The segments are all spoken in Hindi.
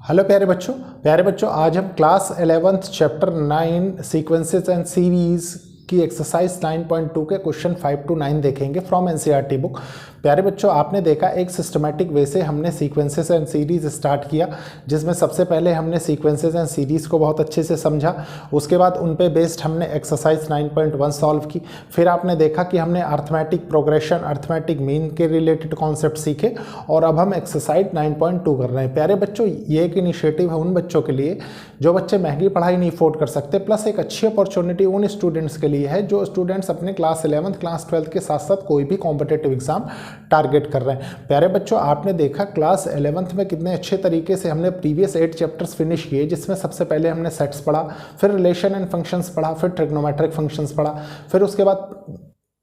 हेलो प्यारे बच्चों आज हम class 11th chapter 9 sequences and series की एक्सरसाइज 9.2 के क्वेश्चन 5 to 9 देखेंगे फ्रॉम एनसीईआरटी बुक। प्यारे बच्चों आपने देखा एक सिस्टमैटिक वे से हमने सीक्वेंसेस एंड सीरीज स्टार्ट किया, जिसमें सबसे पहले हमने सीक्वेंसेस एंड सीरीज को बहुत अच्छे से समझा। उसके बाद उन पे बेस्ड हमने एक्सरसाइज 9.1 सॉल्व की। फिर आपने देखा कि हमने अर्थमेटिक प्रोग्रेशन, अर्थमेटिक मीन के रिलेटेड कॉन्सेप्ट सीखे और अब हम एक्सरसाइज 9.2 कर रहे हैं। प्यारे बच्चों ये एक इनिशिएटिव है उन बच्चों के लिए जो बच्चे महंगी पढ़ाई नहीं अफोर्ड कर सकते, प्लस एक अच्छी अपॉर्चुनिटी उन स्टूडेंट्स के लिए है जो स्टूडेंट्स अपने क्लास 11th क्लास 12th के साथ साथ कोई भी कॉम्पिटेटिव एग्जाम टारगेट कर रहे हैं। प्यारे बच्चों आपने देखा क्लास 11th में कितने अच्छे तरीके से हमने प्रीवियस 8 चैप्टर्स फिनिश किए, जिसमें सबसे पहले हमने सेट्स पढ़ा, फिर रिलेशन एंड फंक्शंस पढ़ा, फिर ट्रिग्नोमेट्रिक फंक्शंस पढ़ा, फिर उसके बाद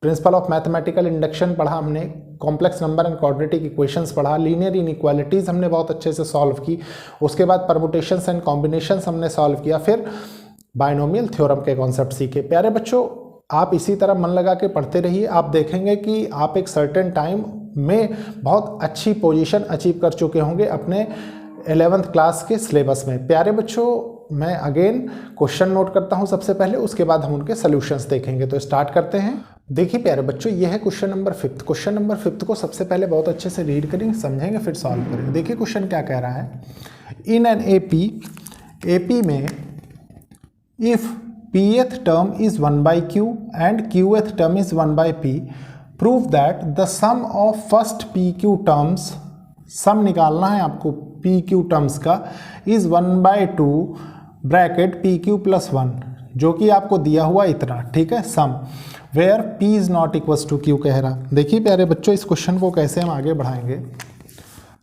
प्रिंसिपल ऑफ मैथमेटिकल इंडक्शन पढ़ा हमने, complex number and quadratic equations पढ़ा, लीनियर इनइक्वालिटीज़ हमने बहुत अच्छे से सॉल्व की। उसके बाद परमुटेशंस एंड कॉम्बिनेशंस हमने सॉल्व किया, फिर बाइनोमियल थ्योरम के कॉन्सेप्ट सीखे। प्यारे बच्चों आप इसी तरह मन लगा के पढ़ते रहिए, आप देखेंगे कि आप एक सर्टेन टाइम में बहुत अच्छी पोजीशन अचीव कर चुके होंगे अपने 11th क्लास के सिलेबस में। प्यारे बच्चों मैं अगेन क्वेश्चन नोट करता हूं सबसे पहले, उसके बाद हम उनके सॉल्यूशंस देखेंगे। तो स्टार्ट करते हैं। देखिए प्यारे बच्चों ये है क्वेश्चन नंबर 5। क्वेश्चन नंबर 5 को सबसे पहले बहुत अच्छे से रीड करेंगे, समझेंगे, फिर सॉल्व करेंगे। देखिए क्वेश्चन क्या कह रहा है। इन एन एपी में if pth term is 1 by q and qth term is 1 by p, prove that the sum of first pq terms, सम निकालना है आपको pq terms का, is 1 by 2 bracket pq plus 1, जो कि आपको दिया हुआ इतना, ठीक है, सम where p is not equals to q कह रहा। देखिए प्यारे बच्चों इस क्वेश्चन को कैसे हम आगे बढ़ाएंगे।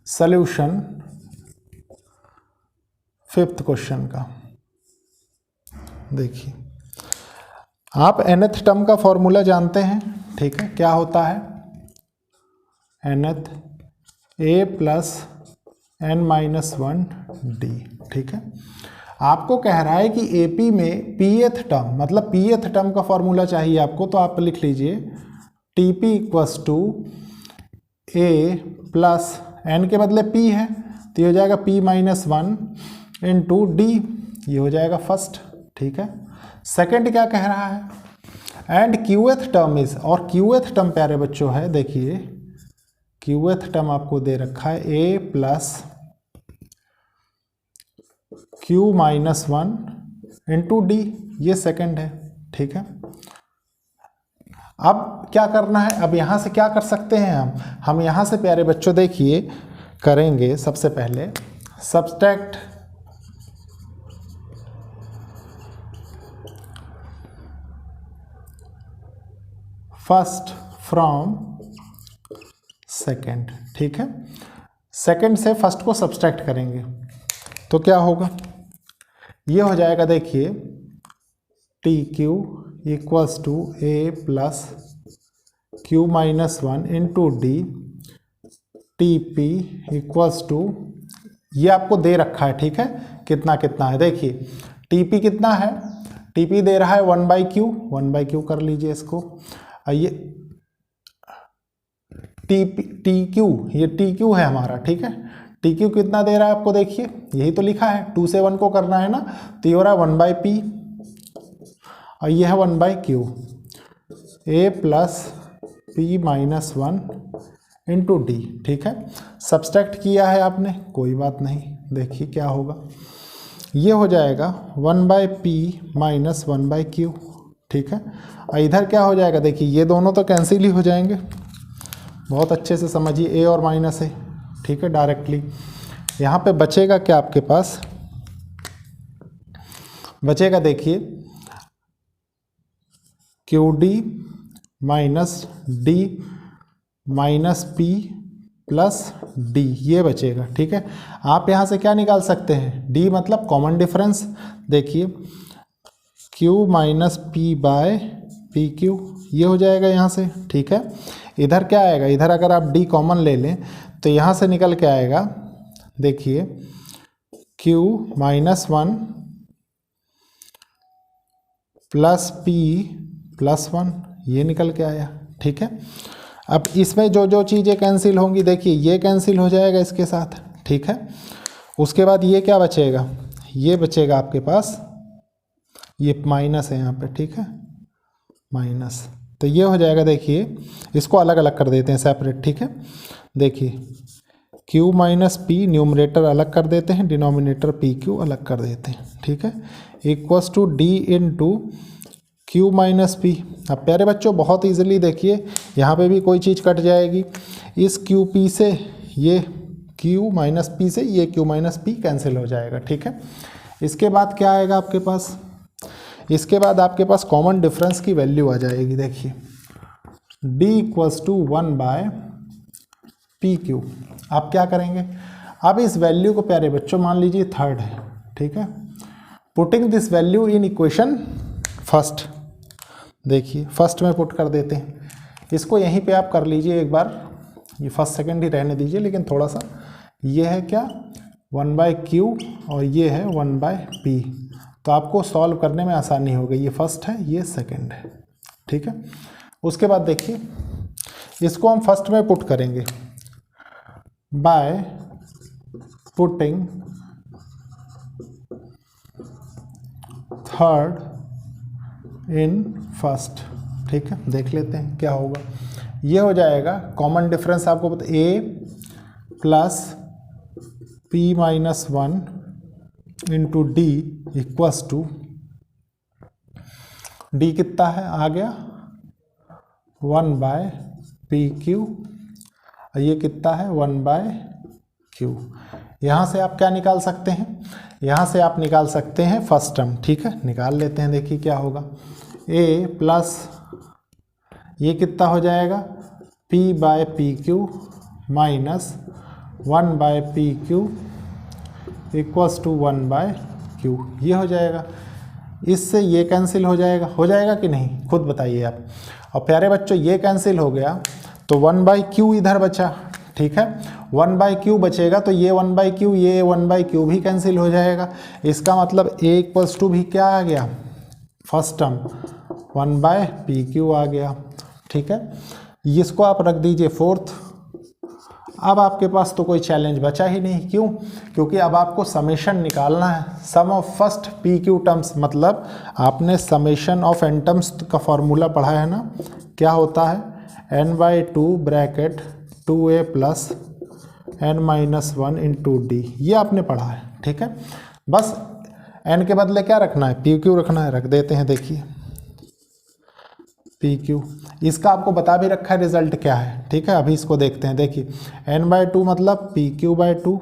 सॉल्यूशन 5th क्वेश्चन का देखिए, आप nth टर्म का फॉर्मूला जानते हैं, ठीक है, क्या होता है nth a plus n minus 1 d, ठीक है। आपको कह रहा है कि AP में pth टर्म, मतलब pth टर्म का फॉर्मूला चाहिए आपको, तो आप लिख लीजिए TP equals to a plus n के बदले p है तो ये हो जाएगा p माइनस 1 इंटू d, ये हो जाएगा फर्स्ट, ठीक है। सेकंड क्या कह रहा है एंड qth टर्म इज, और qth टर्म प्यारे बच्चों है, देखिए qth टर्म आपको दे रखा है a plus q minus 1 into D, ये सेकंड है, ठीक है। अब क्या करना है, अब यहां से क्या कर सकते हैं हम यहां से प्यारे बच्चों देखिए करेंगे सबसे पहले सब्सट्रैक्ट फर्स्ट फ्रॉम सेकंड, ठीक है। सेकंड से फर्स्ट को सब्सट्रैक्ट करेंगे तो क्या होगा, ये हो जाएगा देखिए T Q equals to A plus Q minus 1 into D, T P equals to, ये आपको दे रखा है, ठीक है, कितना कितना है। देखिए टी पी कितना है, टी पी दे रहा है 1 बाई क्यू कर लीजिए इसको। ये टी क्यू, ये टी क्यू है हमारा, ठीक है। टी क्यू कितना दे रहा है आपको, देखिए यही तो लिखा है, 2 से 1 को करना है ना, तो ये हो रहा है 1 बाई पी और ये है 1 by Q, A plus P minus 1 into D, ठीक है। सब्सट्रैक्ट किया है आपने, कोई बात नहीं, देखिए क्या होगा, ये हो जाएगा 1 by P minus 1 by Q, ठीक है। और इधर क्या हो जाएगा, देखिए ये दोनों तो कैंसिल ही हो जाएंगे, बहुत अच्छे से समझिए, ए और माइनस है, ठीक है। डायरेक्टली यहाँ पे बचेगा क्या आपके पास, बचेगा देखिए Q D minus D minus P plus D, ये बचेगा, ठीक है। आप यहाँ से क्या निकाल सकते हैं, डी मतलब कॉमन डिफरेंस, देखिए Q minus P bye P Q, ये हो जाएगा यहाँ से, ठीक है। इधर क्या आएगा, इधर अगर आप डी कॉमन ले लें तो यहाँ से निकल के आएगा, देखिए Q minus 1 plus P plus 1, ये निकल के आया, ठीक है। अब इसमें जो जो चीज़ें कैंसिल होंगी, देखिए ये कैंसिल हो जाएगा इसके साथ, ठीक है। उसके बाद ये क्या बचेगा, ये बचेगा आपके पास, ये माइनस है यहाँ पे, ठीक है, माइनस। तो ये हो जाएगा, देखिए इसको अलग अलग कर देते हैं सेपरेट, ठीक है। देखिए q माइनस पी न्यूमरेटर अलग कर देते हैं, डिनोमिनेटर पी क्यू अलग कर देते हैं, ठीक है, equals to D into Q minus P. अब प्यारे बच्चों बहुत ईजिली देखिए यहाँ पे भी कोई चीज़ कट जाएगी, इस क्यू पी से ये क्यू माइनस पी से ये क्यू माइनस पी कैंसिल हो जाएगा, ठीक है। इसके बाद क्या आएगा आपके पास, इसके बाद आपके पास कॉमन डिफरेंस की वैल्यू आ जाएगी। देखिए d equals to 1 by P Q. आप क्या करेंगे, अब इस वैल्यू को प्यारे बच्चों मान लीजिए थर्ड है, ठीक है, putting this value in equation first. देखिए फर्स्ट में पुट कर देते हैं, इसको यहीं पे आप कर लीजिए एक बार, ये फर्स्ट सेकंड ही रहने दीजिए, लेकिन थोड़ा सा ये है क्या 1 बाय क्यू और ये है 1 बाय पी, तो आपको सॉल्व करने में आसानी हो गई। ये फर्स्ट है, ये सेकंड है, ठीक है। उसके बाद देखिए इसको हम फर्स्ट में पुट करेंगे by putting third in first, ठीक है। देख लेते हैं क्या होगा, ये हो जाएगा कॉमन डिफरेंस आपको पता, a plus P minus 1 into D equals to, D कितना है आ गया 1 बाय पी क्यू, और ये कितना है 1 बाय क्यू। यहाँ से आप क्या निकाल सकते हैं, यहाँ से आप निकाल सकते हैं फर्स्ट टर्म, ठीक है, निकाल लेते हैं। देखिए क्या होगा, a प्लस ये कितना हो जाएगा p by P Q minus 1 by P Q equals to 1 by Q, ये हो जाएगा। इससे ये कैंसिल हो जाएगा कि नहीं, खुद बताइए आप। और प्यारे बच्चों ये कैंसिल हो गया तो 1 बाई क्यू इधर बचा, ठीक है, 1 बाई क्यू बचेगा तो ये 1 बाई क्यू, ये 1 बाई क्यू भी कैंसिल हो जाएगा। इसका मतलब a इक्वल्स टू भी क्या आ गया, first term 1 by P Q आ गया, ठीक है। इसको आप रख दीजिए फोर्थ। अब आपके पास तो कोई चैलेंज बचा ही नहीं, क्यों, क्योंकि अब आपको समेशन निकालना है, sum of first P Q terms, मतलब आपने समेशन ऑफ एन टर्म्स का फॉर्मूला पढ़ा है ना, क्या होता है n/2 bracket 2a plus n-1 into D, ये आपने पढ़ा है, ठीक है। बस n के बदले क्या रखना है, पी क्यू रखना है, रख देते हैं। देखिए पी क्यू, इसका आपको बता भी रखा है रिजल्ट क्या है, ठीक है। अभी इसको देखते हैं। देखिए n/2 मतलब P Q by 2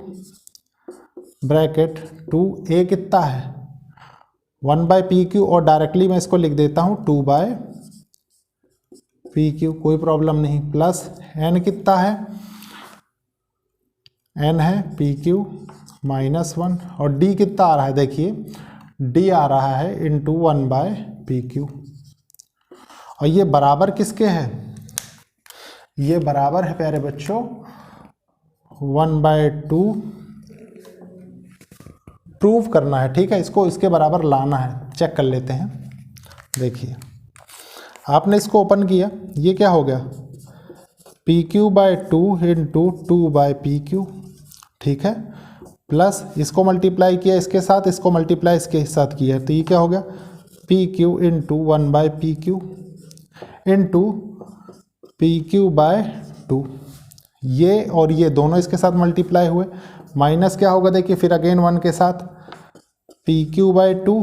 bracket 2a कितना है 1 बाई पी क्यू, और डायरेक्टली मैं इसको लिख देता हूँ 2 बाय पी क्यू, कोई प्रॉब्लम नहीं, प्लस n कितना है, n है पी क्यू माइनस 1, और d कितना आ रहा है, देखिए d आ रहा है इंटू 1 बाय पी क्यू। और ये बराबर किसके है, ये बराबर है प्यारे बच्चों 1/2, प्रूव करना है, ठीक है, इसको इसके बराबर लाना है। चेक कर लेते हैं। देखिए आपने इसको ओपन किया, ये क्या हो गया P Q by 2 into 2 by P Q, ठीक है, प्लस इसको मल्टीप्लाई किया इसके साथ, इसको मल्टीप्लाई इसके साथ किया, तो ये क्या हो गया P Q into 1 by P Q into P Q by 2, ये और ये दोनों इसके साथ मल्टीप्लाई हुए, माइनस क्या होगा देखिए फिर अगेन 1 के साथ पी क्यू बाय 2,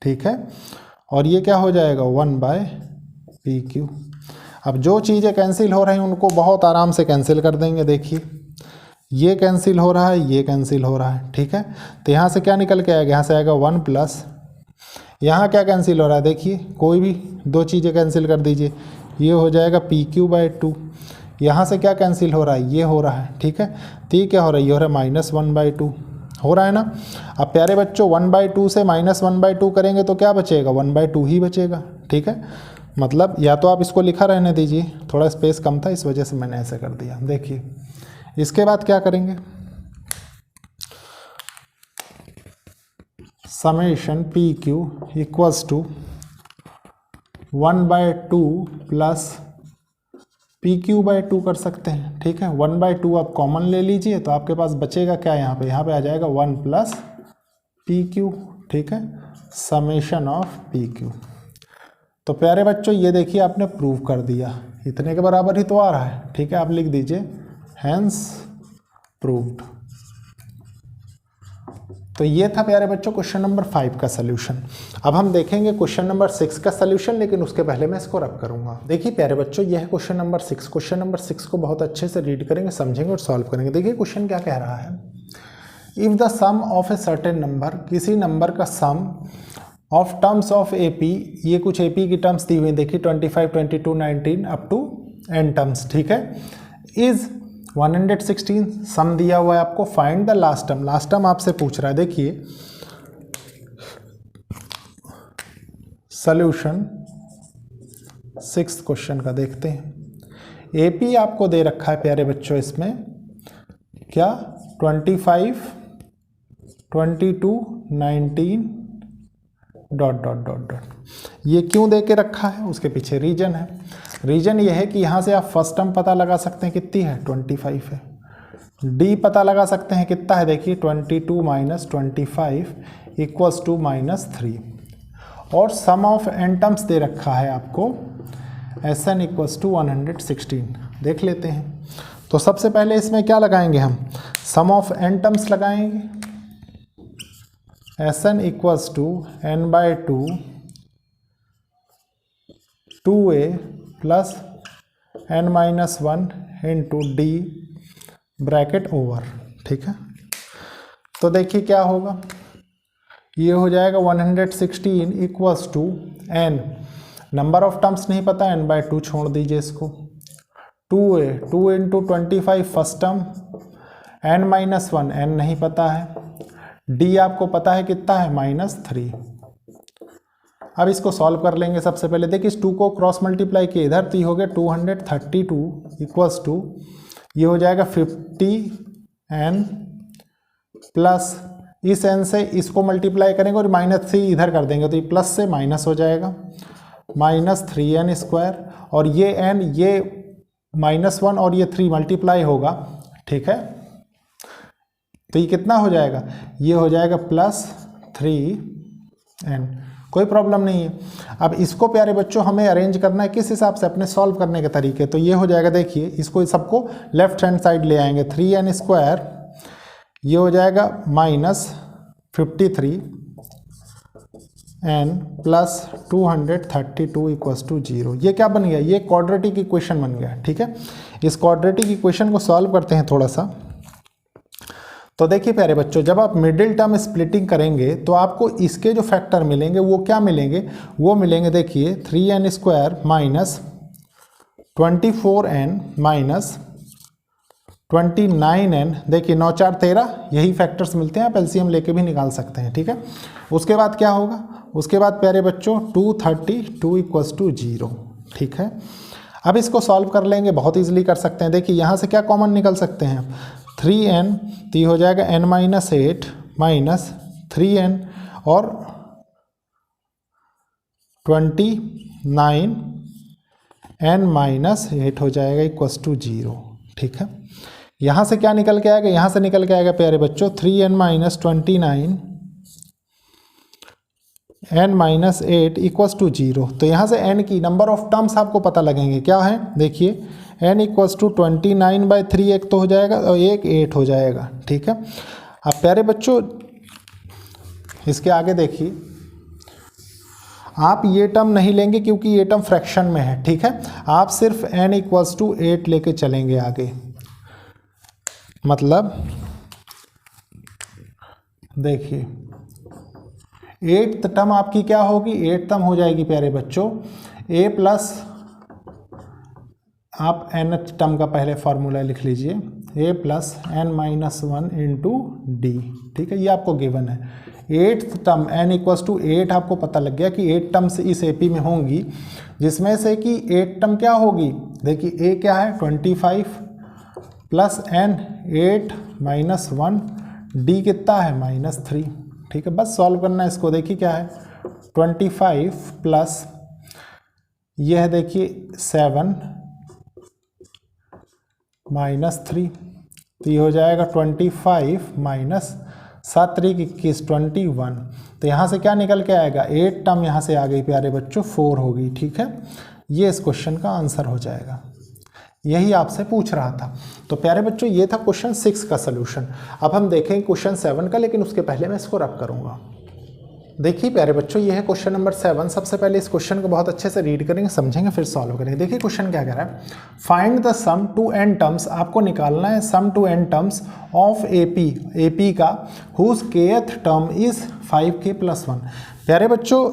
ठीक है, और ये क्या हो जाएगा 1 बाय पी क्यू। अब जो चीज़ें कैंसिल हो रही हैं उनको बहुत आराम से कैंसिल कर देंगे। देखिए ये कैंसिल हो रहा है, ये कैंसिल हो रहा है, ठीक है, तो यहाँ से क्या निकल के आएगा, यहाँ से आएगा 1 प्लस, यहाँ क्या कैंसिल हो रहा है, देखिए कोई भी दो चीज़ें कैंसिल कर दीजिए, ये हो जाएगा पी क्यू बाई 2, यहाँ से क्या कैंसिल हो रहा है, ये हो रहा है, ठीक है, तो ये क्या हो रहा है, ये हो रहा है -1/2 हो रहा है ना। अब प्यारे बच्चों 1/2 से -1/2 करेंगे तो क्या बचेगा 1/2 ही बचेगा, ठीक है। मतलब या तो आप इसको लिखा रहने दीजिए, थोड़ा स्पेस कम था इस वजह से मैंने ऐसे कर दिया। देखिए इसके बाद क्या करेंगे, summation P Q equals to 1/2 plus PQ/2 कर सकते हैं, ठीक है। 1/2 आप कॉमन ले लीजिए तो आपके पास बचेगा क्या, यहाँ पे आ जाएगा 1 + PQ, ठीक है, समेशन ऑफ PQ। तो प्यारे बच्चों ये देखिए आपने प्रूव कर दिया, इतने के बराबर ही तो आ रहा है, ठीक है। आप लिख दीजिए हैंस प्रूव्ड। तो ये था प्यारे बच्चों क्वेश्चन नंबर 5 का सलूशन। अब हम देखेंगे क्वेश्चन नंबर 6 का सलूशन, लेकिन उसके पहले मैं इसको रब करूंगा। देखिए प्यारे बच्चों ये है क्वेश्चन नंबर 6। क्वेश्चन नंबर 6 को बहुत अच्छे से रीड करेंगे, समझेंगे और सॉल्व करेंगे। देखिए क्वेश्चन क्या कह रहा है, if the sum of a certain number, किसी नंबर का sum of terms of AP, ये कुछ AP की टर्म्स दी हुई देखिए 25, 22, 19 अप टू n टर्म्स, ठीक है, इज 116। सम दिया हुआ है आपको, find the last term. Last term आपसे पूछ रहा है। देखिए सॉल्यूशन 6th क्वेश्चन का देखते हैं। AP आपको दे रखा है प्यारे बच्चों, इसमें क्या 25, 22, 19 ... ये क्यों दे के रखा है, उसके पीछे रीजन है। रीजन ये है कि यहाँ से आप फर्स्ट टर्म पता लगा सकते हैं कितनी है, 25 है। डी पता लगा सकते हैं कितना है, देखिए 22 - 25 = -3। और सम ऑफ एन टर्म्स दे रखा है आपको, Sn = 116। देख लेते हैं। तो सबसे पहले इसमें क्या लगाएंगे हम, सम ऑफ एन टर्म्स लगाएंगे। Sn = n/2 2a + n-1 into D bracket over, ठीक है। तो देखिए क्या होगा, ये हो जाएगा 116 = n, नंबर ऑफ टर्म्स नहीं पता, n/2 छोड़ दीजिए इसको, 2a 2 × 25 first term, n-1 n नहीं पता है, डी आपको पता है कितना है, -3। अब इसको सॉल्व कर लेंगे। सबसे पहले देखिए इस 2 को क्रॉस मल्टीप्लाई किए इधर, तो ये हो गया 232 = ये हो जाएगा 50n प्लस इस n से इसको मल्टीप्लाई करेंगे और -3 इधर कर देंगे, तो ये प्लस से माइनस हो जाएगा, -3n²। और ये n, ये -1 और ये 3 मल्टीप्लाई होगा, ठीक है। तो ये कितना हो जाएगा, ये हो जाएगा +3n। कोई प्रॉब्लम नहीं है। अब इसको प्यारे बच्चों हमें अरेंज करना है किस हिसाब से, अपने सॉल्व करने के तरीके। तो ये हो जाएगा, देखिए इसको सबको लेफ्ट हैंड साइड ले आएंगे, 3n², ये हो जाएगा -53n प्लस 232 = 0। ये क्या बन गया, ये क्वाड्रेटिक इक्वेशन बन गया, ठीक है। इस क्वाड्रेटिक इक्वेशन को सॉल्व करते हैं थोड़ा सा। तो देखिए प्यारे बच्चों, जब आप मिडिल टर्म स्प्लिटिंग करेंगे तो आपको इसके जो फैक्टर मिलेंगे वो क्या मिलेंगे, वो मिलेंगे देखिए 3n² - 24n - 29n, देखिए 9 4 13, यही फैक्टर्स मिलते हैं, आप एलसीएम लेके भी निकाल सकते हैं, ठीक है। उसके बाद क्या होगा, उसके बाद प्यारे बच्चों 232 = 0, ठीक है। अब इसको सॉल्व कर लेंगे, बहुत ईजिली कर सकते हैं। देखिए यहाँ से क्या कॉमन निकल सकते हैं, 3n, तो ये हो जाएगा n-8 - 3n और 29 n-8 हो जाएगा = 0, ठीक है। यहाँ से क्या निकल के आएगा, यहाँ से निकल के आएगा प्यारे बच्चों 3n - 29 n-8 = 0। तो यहाँ से n की नंबर ऑफ टर्म्स आपको पता लगेंगे, क्या है देखिए n = 29/3 एक तो हो जाएगा और एक 8 हो जाएगा, ठीक है। अब प्यारे बच्चों इसके आगे देखिए, आप ये टर्म नहीं लेंगे क्योंकि ये टर्म फ्रैक्शन में है, ठीक है। आप सिर्फ n = 8 लेके चलेंगे आगे। मतलब देखिए 8th टर्म आपकी क्या होगी, 8th टर्म हो जाएगी प्यारे बच्चों a प्लस, आप nth टर्म का पहले फार्मूला लिख लीजिए, a + n-1 इंटू डी, ठीक है। ये आपको गिवन है। 8th टर्म n = 8 आपको पता लग गया कि 8 टर्म्स इस AP में होंगी, जिसमें से कि 8 टर्म क्या होगी, देखिए a क्या है 25 प्लस n 8 - 1, d कितना है -3, ठीक है। बस सॉल्व करना है इसको। देखिए क्या है 25 प्लस ये है देखिए 7 -3, तो ये हो जाएगा 25 माइनस 7 3 21 21। तो यहाँ से क्या निकल के आएगा, 8 टर्म यहाँ से आ गई प्यारे बच्चों, 4 होगी। ठीक है, ये इस क्वेश्चन का आंसर हो जाएगा, यही आपसे पूछ रहा था। तो प्यारे बच्चों ये था क्वेश्चन 6 का सलूशन। अब हम देखेंगे क्वेश्चन 7 का, लेकिन उसके पहले मैं इसको रब करूँगा। देखिए प्यारे बच्चों ये है क्वेश्चन नंबर 7। सबसे पहले इस क्वेश्चन को बहुत अच्छे से रीड करेंगे, समझेंगे, फिर सॉल्व करेंगे। देखिए क्वेश्चन क्या कह रहा है, find the sum to N terms, आपको निकालना है sum to N terms of AP का whose kth term is 5k + 1। प्यारे बच्चों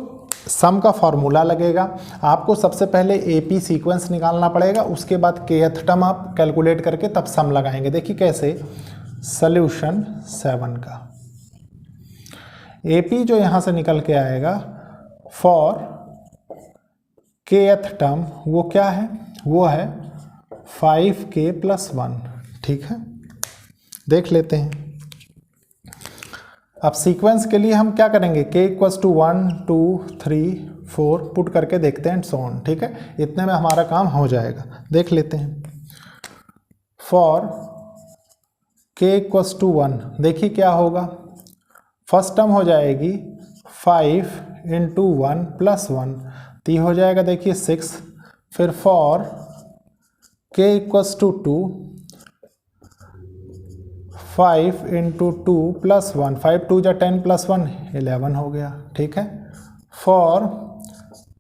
सम का फॉर्मूला लगेगा, आपको सबसे पहले एपी सीक्वेंस निकालना पड़ेगा, उसके बाद केथ टर्म आप कैलकुलेट करके तब सम लगाएंगे। देखिए कैसे, सॉल्यूशन 7 का एपी जो यहाँ से निकल के आएगा फॉर केथ टर्म, वो क्या है, वो है 5k + 1। ठीक है, देख लेते हैं। अब सीक्वेंस के लिए हम क्या करेंगे, k = 1 2 3 4 पुट करके देखते हैं, सो ऑन। ठीक है, इतने में हमारा काम हो जाएगा। देख लेते हैं, फॉर k = 1, देखिए क्या होगा, फर्स्ट टर्म हो जाएगी 5 × 1 + 1, तो ये हो जाएगा देखिए 6। फिर फॉर k = 2, 5 × 2 + 1, 5 2 = 10 + 1 11 हो गया। ठीक है, फॉर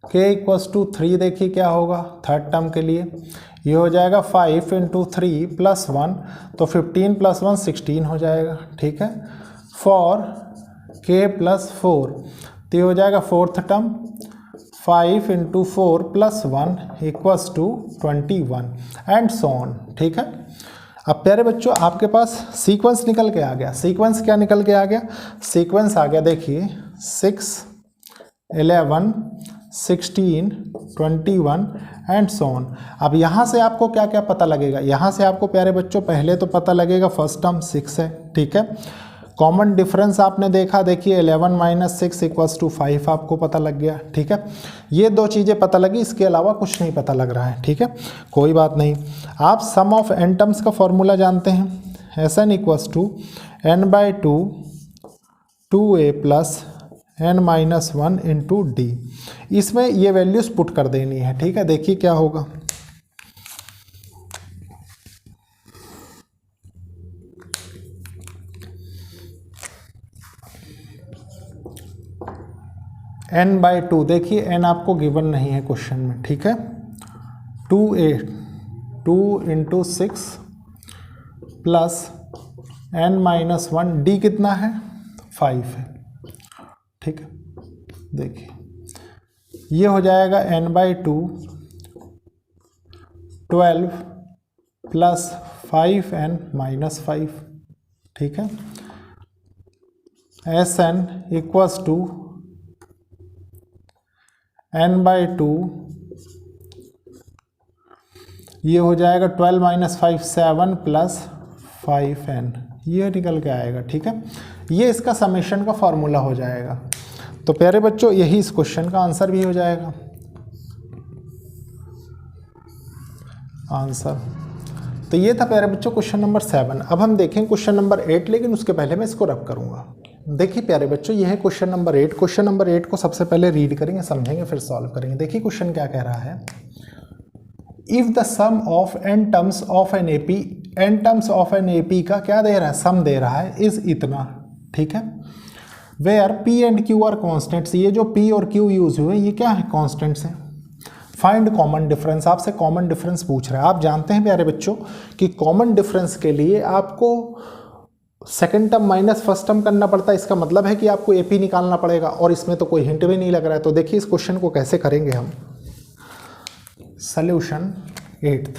k = 3, देखिए क्या होगा थर्ड टर्म के लिए, ये हो जाएगा 5 × 3 + 1, तो 15 + 1 16 हो जाएगा। ठीक है, फॉर k + 4, तो ये हो जाएगा fourth term 5 × 4 + 1 = 21 and so on. ठीक है, अब प्यारे बच्चों आपके पास सीक्वेंस निकल के आ गया। सीक्वेंस क्या निकल के आ गया, सीक्वेंस आ गया देखिए 6 11 16 21 एंड सो ऑन। अब यहाँ से आपको क्या क्या पता लगेगा, यहाँ से आपको प्यारे बच्चों पहले तो पता लगेगा फर्स्ट टर्म 6 है। ठीक है, कॉमन डिफरेंस आपने देखा, देखिए 11 - 6 = 5 आपको पता लग गया। ठीक है, ये दो चीज़ें पता लगी, इसके अलावा कुछ नहीं पता लग रहा है। ठीक है, कोई बात नहीं। आप सम ऑफ एन टर्म्स का फॉर्मूला जानते हैं, Sn = n/2 2a + n-1 × d। इसमें ये वैल्यूज पुट कर देनी है। ठीक है, देखिए क्या होगा, n/2, देखिए n आपको गिवन नहीं है क्वेश्चन में। ठीक है, 2a 2 × 6 + n-1, d कितना है 5 है। ठीक है, देखिए ये हो जाएगा n/2 12 + 5n-5। ठीक है, Sn = n/2, ये हो जाएगा 12 - 5 7 + 5n, ये निकल के आएगा। ठीक है, ये इसका समेशन का फॉर्मूला हो जाएगा। तो प्यारे बच्चों यही इस क्वेश्चन का आंसर भी हो जाएगा। आंसर तो ये था प्यारे बच्चों क्वेश्चन नंबर 7। अब हम देखें क्वेश्चन नंबर 8, लेकिन उसके पहले मैं इसको रब करूंगा। देखिए प्यारे बच्चों ये है क्वेश्चन नंबर 8। क्वेश्चन नंबर 8 को सबसे पहले रीड करेंगे, समझेंगे, फिर सॉल्व करेंगे। देखिए क्वेश्चन क्या कह रहा है, if the sum of n terms of an AP, n terms of an AP का क्या दे रहा है, सम दे रहा है, इज इतना। ठीक है, where p and q are constants, ये जो p और q यूज हुए ये क्या है, कॉन्स्टेंट्स हैं। फाइंड कॉमन डिफरेंस, आपसे कॉमन डिफरेंस पूछ रहा है। आप जानते हैं प्यारे बच्चों कि कॉमन डिफरेंस के लिए आपको second term minus first term करना पड़ता है। इसका मतलब है कि आपको एपी निकालना पड़ेगा, और इसमें तो कोई हिंट भी नहीं लग रहा है। तो देखिए इस क्वेश्चन को कैसे करेंगे हम। सॉल्यूशन 8th,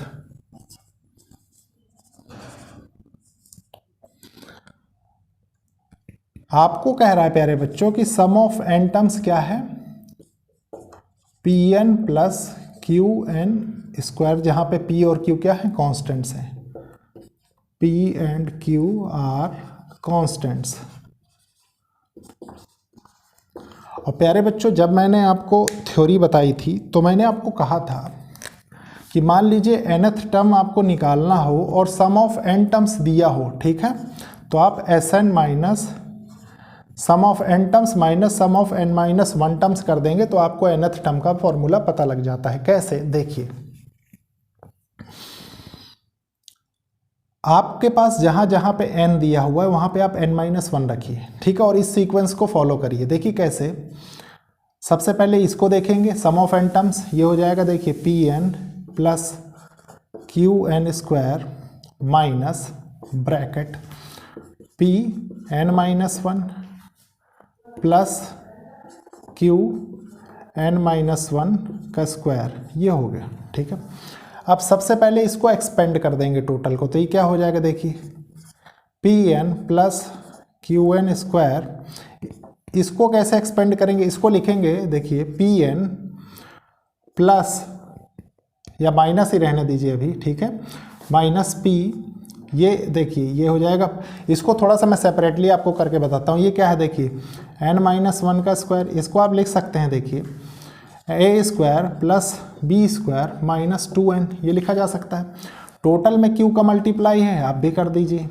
आपको कह रहा है प्यारे बच्चों कि सम ऑफ एन टर्म्स क्या है, Pn + Qn², जहां पे P और Q क्या है, कॉन्स्टेंट्स हैं। P and Q are constants. और प्यारे बच्चों जब मैंने आपको थ्योरी बताई थी तो मैंने आपको कहा था कि मान लीजिए nth टर्म आपको निकालना हो और सम ऑफ n टर्म्स दिया हो, ठीक है, तो आप Sn minus sum of n terms minus sum of n minus 1 terms कर देंगे तो आपको nth टर्म का फॉर्मूला पता लग जाता है। कैसे, देखिए आपके पास जहां जहां पे n दिया हुआ है वहां पे आप n माइनस 1 रखिए, ठीक है, और इस सीक्वेंस को फॉलो करिए। देखिए कैसे, सबसे पहले इसको देखेंगे, सम ऑफ n टर्म्स, ये हो जाएगा देखिए Pn plus Qn square minus bracket Pn minus 1 plus Qn minus 1 का स्क्वायर, ये हो गया, ठीक है। अब सबसे पहले इसको एक्सपेंड कर देंगे टोटल को, तो ये क्या हो जाएगा देखिए Pn प्लस Qn स्क्वायर। इसको कैसे एक्सपेंड करेंगे, इसको लिखेंगे देखिए Pn प्लस, या माइनस ही रहने दीजिए अभी, ठीक है, माइनस P, ये देखिए ये हो जाएगा। इसको थोड़ा सा मैं सेपरेटली आपको करके बताता हूँ। ये क्या है देखिए n माइनस 1 का स्क्वायर, इसको आप लिख सकते हैं देखिए a square plus b square minus 2n, ये लिखा जा सकता है। टोटल में q का मल्टीप्लाई है, आप भी कर दीजिए।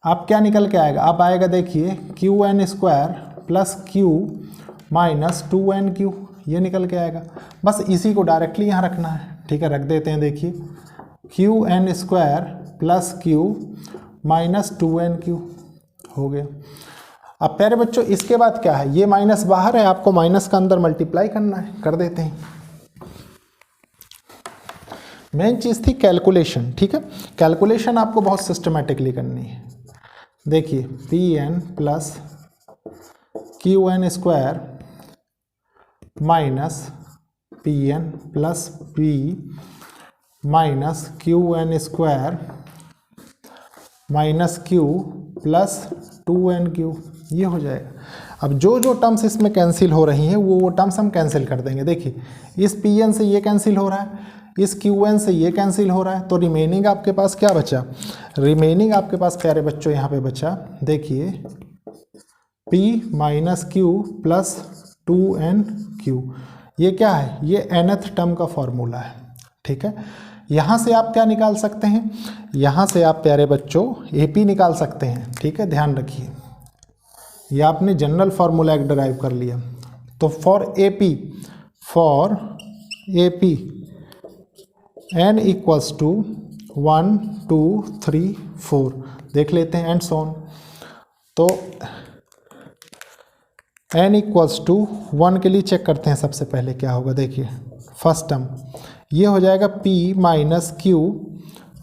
आप क्या निकल के आएगा, आप आएगा देखिए qn square plus q minus 2nq, ये निकल के आएगा। बस इसी को डायरेक्टली यहाँ रखना है, ठीक है, रख देते हैं। देखिए qn square plus q minus 2nq हो गया। अब प्यारे बच्चों इसके बाद क्या है, ये माइनस बाहर है, आपको माइनस का अंदर मल्टीप्लाई करना है, कर देते हैं। मेन चीज़ थी कैलकुलेशन, ठीक है, कैलकुलेशन आपको बहुत सिस्टमेटिकली करनी है। देखिए Pn plus Qn square minus Pn plus P minus Qn square minus Q plus 2nq, ये हो जाएगा। अब जो जो टर्म्स इसमें कैंसिल हो रही हैं वो टर्म्स हम कैंसिल कर देंगे। देखिए इस Pn से ये कैंसिल हो रहा है, इस Qn से ये कैंसिल हो रहा है, तो रिमेनिंग आपके पास क्या बचा, रिमेनिंग आपके पास प्यारे बच्चों यहाँ पे बचा देखिए P minus Q plus 2nq। ये क्या है, ये nth टर्म का फॉर्मूला है, ठीक है। यहाँ से आप क्या निकाल सकते हैं, यहाँ से आप प्यारे बच्चों AP निकाल सकते हैं, ठीक है, ध्यान रखिए। ये आपने जनरल फार्मूला एक डिराइव कर लिया। तो for AP n equals to 1 2 3 4 देख लेते हैं, एंड सो ऑन। तो n इक्वल्स टू 1 के लिए चेक करते हैं सबसे पहले क्या होगा। देखिए फर्स्ट टर्म ये हो जाएगा P minus Q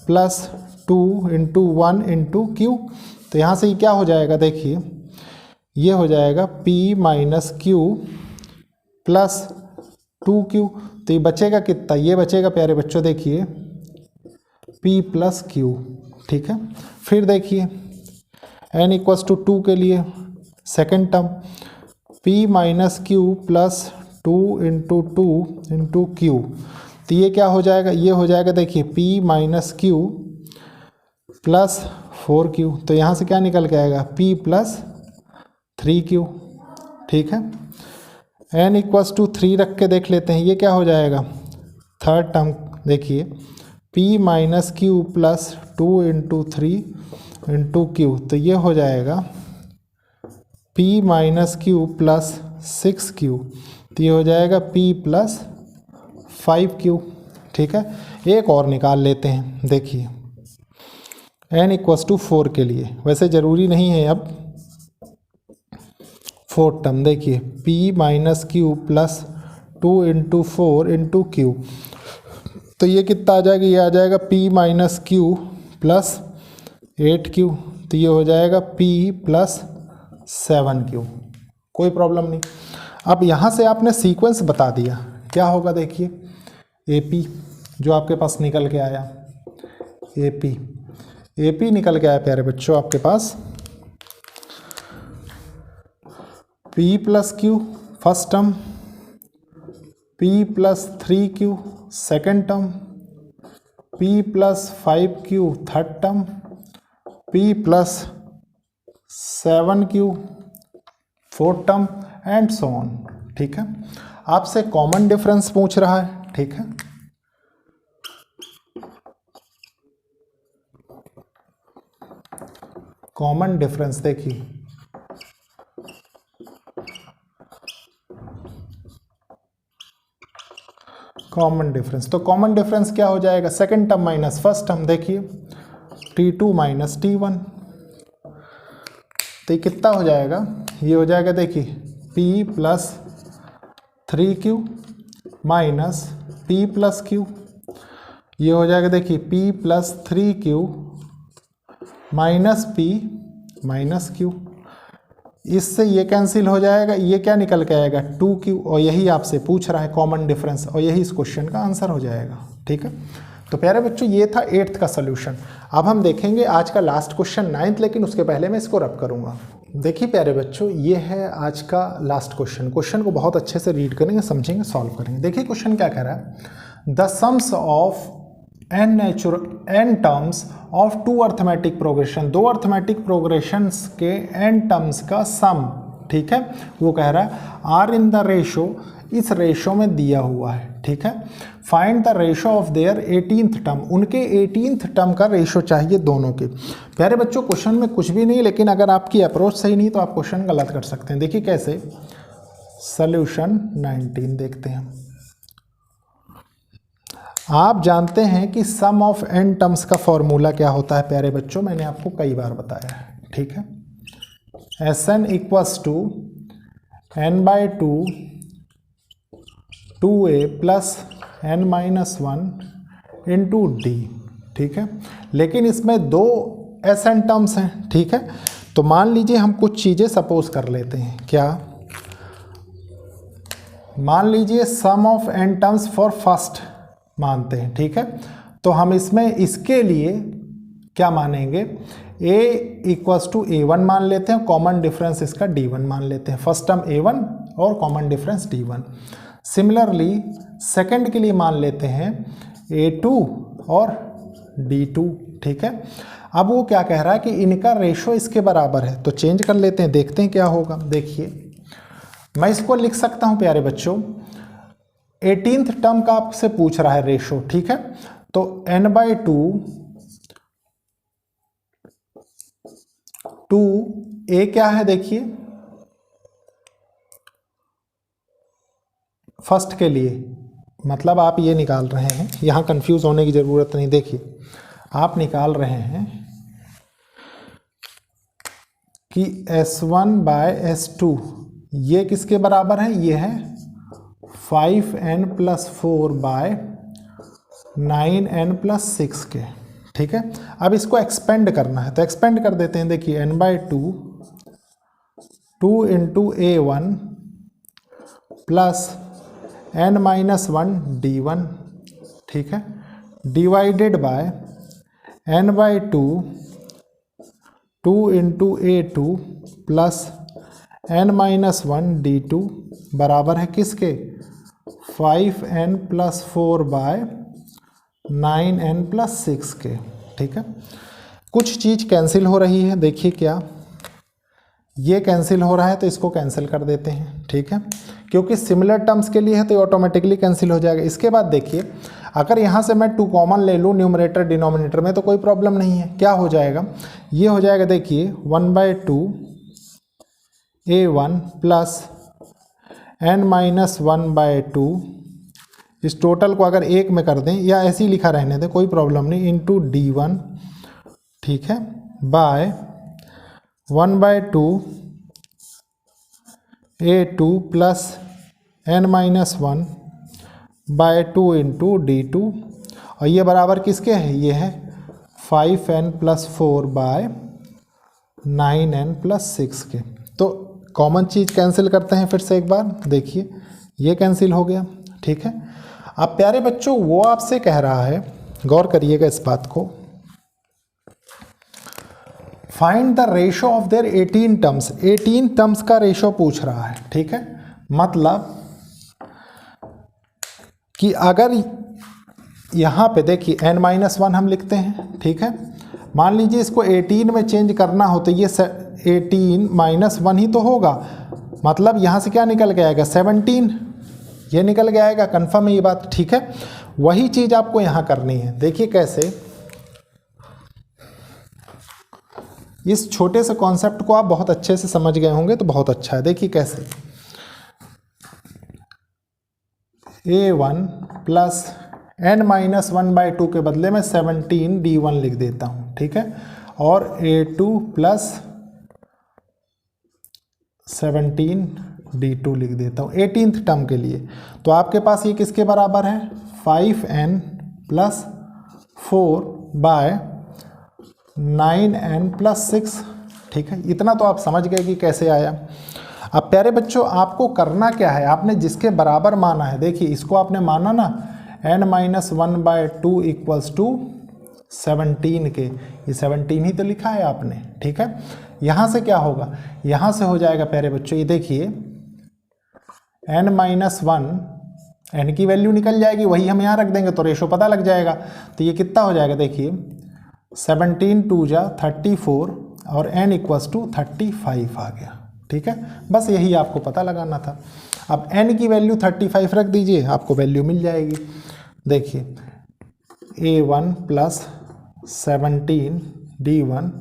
plus 2 into 1 into Q। तो यहाँ से ये क्या हो जाएगा देखिए, ये हो जाएगा P minus Q plus 2Q। तो ये बचेगा कितना, ये बचेगा प्यारे बच्चों देखिए P प्लस Q, ठीक है। फिर देखिए n इक्वल्स टू 2 के लिए second term P minus Q plus 2 into 2 into Q। तो ये क्या हो जाएगा, ये हो जाएगा देखिए P minus Q plus 4Q। तो यहाँ से क्या निकल के आएगा P प्लस 3Q, ठीक है। n इक्वल्स टू 3 रख के देख लेते हैं, ये क्या हो जाएगा थर्ड टर्म देखिए P minus Q plus 2 into 3 into Q। तो ये हो जाएगा P minus Q plus 6Q। तो ये हो जाएगा P प्लस 5Q, ठीक है। एक और निकाल लेते हैं, देखिए n इक्वल्स टू 4 के लिए, वैसे ज़रूरी नहीं है अब। फोर्थ टर्म देखिए P minus Q plus 2 into 4 into Q। तो ये कितना आ जाएगा, ये आ जाएगा P minus Q plus 8Q। तो ये हो जाएगा P प्लस 7Q, कोई प्रॉब्लम नहीं। अब यहाँ से आपने सीक्वेंस बता दिया, क्या होगा देखिए AP जो आपके पास निकल के आया, AP निकल के आया प्यारे बच्चों आपके पास P plus Q first term, P plus 3Q second term, P plus 5Q third term, P plus 7Q fourth term, and so on, ठीक है। आपसे कॉमन डिफरेंस पूछ रहा है, ठीक है। कॉमन डिफरेंस देखिए, कॉमन डिफरेंस, तो कॉमन डिफरेंस क्या हो जाएगा, second term minus first term, देखिए T2 माइनस T1, तो ये कितना हो जाएगा, ये हो जाएगा देखिए P plus 3Q minus P plus Q, ये हो जाएगा देखिए P plus 3Q minus P minus Q, इससे ये कैंसिल हो जाएगा, ये क्या निकल के आएगा 2Q, और यही आपसे पूछ रहा है कॉमन डिफरेंस, और यही इस क्वेश्चन का आंसर हो जाएगा। ठीक है, तो प्यारे बच्चों ये था 8th का सोल्यूशन। अब हम देखेंगे आज का लास्ट क्वेश्चन 9th, लेकिन उसके पहले मैं इसको रब करूंगा। देखिए प्यारे बच्चों, ये है आज का लास्ट क्वेश्चन। क्वेश्चन को बहुत अच्छे से रीड करेंगे, समझेंगे, सॉल्व करेंगे। देखिए क्वेश्चन क्या कह रहा है, the sums of n terms of two arithmetic progression, दो अर्थमेटिक प्रोग्रेशंस के n टर्म्स का सम, ठीक है, वो कह रहा है आर इन द रेशो, इस रेशो में दिया हुआ है। ठीक है, find the ratio of their 18th term, उनके 18th टर्म का रेशो चाहिए दोनों के। प्यारे बच्चों क्वेश्चन में कुछ भी नहीं, लेकिन अगर आपकी अप्रोच सही नहीं तो आप क्वेश्चन गलत कर सकते हैं। देखिए कैसे, सोल्यूशन 19 देखते हैं। आप जानते हैं कि सम ऑफ n टर्म्स का फॉर्मूला क्या होता है प्यारे बच्चों, मैंने आपको कई बार बताया है। ठीक है, Sn equals to n/2 2a plus n minus 1 into D. ठीक है, लेकिन इसमें दो Sn टर्म्स हैं। ठीक है, तो मान लीजिए हम कुछ चीज़ें सपोज कर लेते हैं। क्या, मान लीजिए sum of n terms for first मानते हैं। ठीक है, तो हम इसमें इसके लिए क्या मानेंगे, a इक्वल्स टू a1 मान लेते हैं, कॉमन डिफरेंस इसका d1 मान लेते हैं, फर्स्ट टर्म a1 और common difference d1। Similarly second के लिए मान लेते हैं a2 और d2। ठीक है, अब वो क्या कह रहा है कि इनका रेशो इसके बराबर है, तो चेंज कर लेते हैं, देखते हैं क्या होगा। देखिए मैं इसको लिख सकता हूं प्यारे बच्चों, 18th टर्म का आपसे पूछ रहा है रेशो। ठीक है, तो n/2 2a क्या है, देखिए फर्स्ट के लिए, मतलब आप ये निकाल रहे हैं, यहां कंफ्यूज होने की जरूरत नहीं। देखिए आप निकाल रहे हैं कि S1/S2 ये किसके बराबर है, ये है 5n + 4/9n + 6 के। ठीक है, अब इसको एक्सपेंड करना है, तो एक्सपेंड कर देते हैं। देखिए n/2 2 × a1 plus n minus 1 d1। ठीक है, divided by n/2 2 × a2 plus n minus 1 d2 बराबर है किसके, 5n + 4/9n + 6 के। ठीक है, कुछ चीज़ कैंसिल हो रही है, देखिए क्या, ये कैंसिल हो रहा है तो इसको कैंसिल कर देते हैं। ठीक है, क्योंकि सिमिलर टर्म्स के लिए है तो ऑटोमेटिकली कैंसिल हो जाएगा। इसके बाद देखिए, अगर यहाँ से मैं 2 कॉमन ले लूँ न्यूमरेटर डिनोमिनेटर में तो कोई प्रॉब्लम नहीं है। क्या हो जाएगा, ये हो जाएगा देखिए 1/2 a1 प्लस n माइनस 1/2, इस टोटल को अगर एक में कर दें या ऐसे ही लिखा रहने दें कोई प्रॉब्लम नहीं, इंटू d1। ठीक है, by 1/2 a2 plus n minus 1/2 into d2, और ये बराबर किसके है, ये है 5n + 4/9n + 6 के। तो कॉमन चीज़ कैंसिल करते हैं फिर से एक बार, देखिए ये कैंसिल हो गया। ठीक है, अब प्यारे बच्चों वो आपसे कह रहा है, गौर करिएगा इस बात को, find the ratio of there 18 terms, 18 terms का रेशो पूछ रहा है। ठीक है, मतलब कि अगर यहाँ पे देखिए n-1 हम लिखते हैं। ठीक है, मान लीजिए इसको 18 में चेंज करना हो तो ये 18 - 1 ही तो होगा, मतलब यहाँ से क्या निकल के आएगा 17, ये निकल के आएगा। कन्फर्म है ये बात। ठीक है, वही चीज़ आपको यहाँ करनी है। देखिए कैसे, इस छोटे से कॉन्सेप्ट को आप बहुत अच्छे से समझ गए होंगे तो बहुत अच्छा है। देखिए कैसे, a1 प्लस n-1/2 के बदले में 17d1 लिख देता हूँ, ठीक है, और a2 प्लस 17d2 लिख देता हूँ 18th टर्म के लिए। तो आपके पास ये किसके बराबर है, 5n प्लस 4/9n प्लस 6, ठीक है। इतना तो आप समझ गए कि कैसे आया। अब प्यारे बच्चों आपको करना क्या है, आपने जिसके बराबर माना है, देखिए इसको आपने माना ना n-1/2 इक्वल्स टू 17 के, ये 17 ही तो लिखा है आपने, ठीक है। यहाँ से क्या होगा, यहाँ से हो जाएगा प्यारे बच्चों, ये देखिए n-1, n की वैल्यू निकल जाएगी, वही हम यहाँ रख देंगे तो रेशो पता लग जाएगा। तो ये कितना हो जाएगा, देखिए 17 2 जा 34 और n इक्वल्स टू 35 आ गया, ठीक है। बस यही आपको पता लगाना था। अब n की वैल्यू 35 रख दीजिए, आपको वैल्यू मिल जाएगी। देखिए a1 plus 17d1,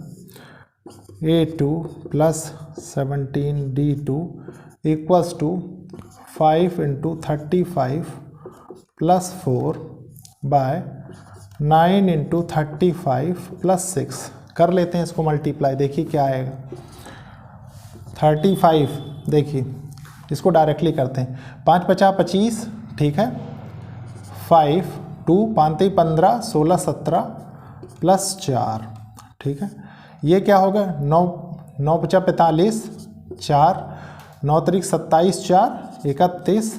a2 plus 17d2 equals to 5 × 35 plus 4/9 × 35 plus 6। कर लेते हैं इसको मल्टीप्लाई, देखिए क्या आएगा। 35, देखिए इसको डायरेक्टली करते हैं, 5 × 5 = 25, ठीक है, 5 2 5 × 15 16 17 प्लस 4, ठीक है। ये क्या होगा, 9 9 × 5 = 45, 4 9 × 3 = 27, 4 31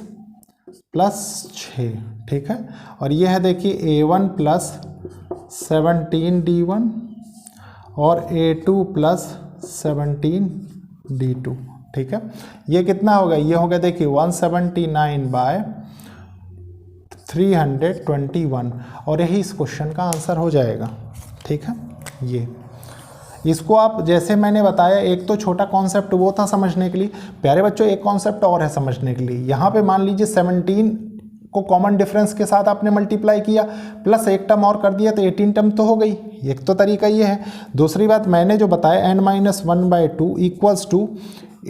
प्लस 6, ठीक है। और ये है देखिए a1 प्लस 17d1 और a2 प्लस 17d2, ठीक है। ये कितना होगा, ये होगा देखिए 179/321 और यही इस क्वेश्चन का आंसर हो जाएगा, ठीक है। ये इसको आप जैसे मैंने बताया, एक तो छोटा कॉन्सेप्ट वो था समझने के लिए। प्यारे बच्चों एक कॉन्सेप्ट और है समझने के लिए, यहाँ पे मान लीजिए 17 को कॉमन डिफरेंस के साथ आपने मल्टीप्लाई किया, प्लस एक टर्म और कर दिया तो 18 टर्म तो हो गई। एक तो तरीका ये है। दूसरी बात मैंने जो बताया n-1/2 equals to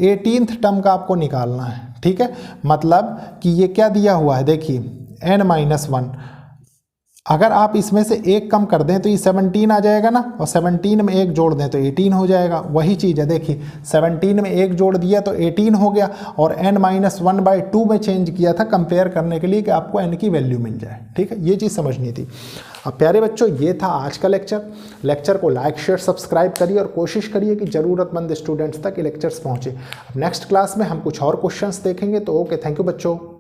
18th term का आपको निकालना है, ठीक है। मतलब कि ये क्या दिया हुआ है, देखिए n-1, अगर आप इसमें से एक कम कर दें तो ये 17 आ जाएगा ना, और 17 में एक जोड़ दें तो 18 हो जाएगा। वही चीज़ है, देखिए 17 में एक जोड़ दिया तो 18 हो गया, और n-1/2 में चेंज किया था कंपेयर करने के लिए कि आपको n की वैल्यू मिल जाए, ठीक है। ये चीज़ समझनी थी। अब प्यारे बच्चों ये था आज का लेक्चर को लाइक शेयर सब्सक्राइब करिए और कोशिश करिए कि ज़रूरतमंद स्टूडेंट्स तक ये लेक्चर्स पहुँचे। अब नेक्स्ट क्लास में हम कुछ और क्वेश्चंस देखेंगे। तो ओके, थैंक यू बच्चों।